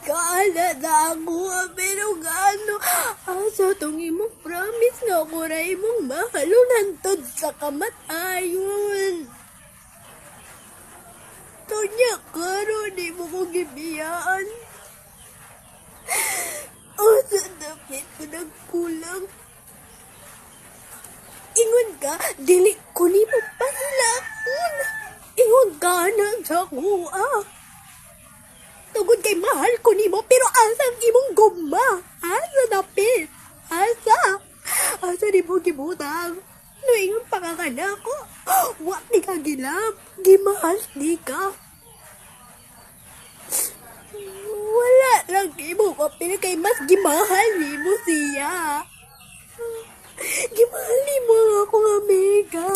Gana na ako, pero gano, asa tong imong promise nga ako na imong mahalon hantod sa kamatayon. Tonya karon di mo ko gibiyaan. Asa dapat ko nagkulang. Ingon ka, dili ko ni mo pahilakon. Ingon ka na sa kuha. Tugod kay mahal ko ni mo, pero asang imong guma? Asa dapit? Asa di mo gibutang? No, ingon pakakana ko. Wak di ka gilap. Gimahal di ka. Wala lang imo kapil kay mas gimahal ni mo siya. Gimahal ni mo ako nga mega.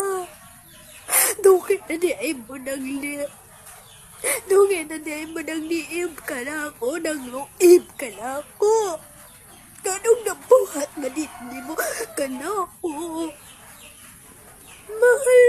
Dukit na di ay mo nang lip. Dukit na di ay mo nang liib ka na ako. Nagluib ka na ako. Ganong nabuhat na di mo ka na ako. Mahal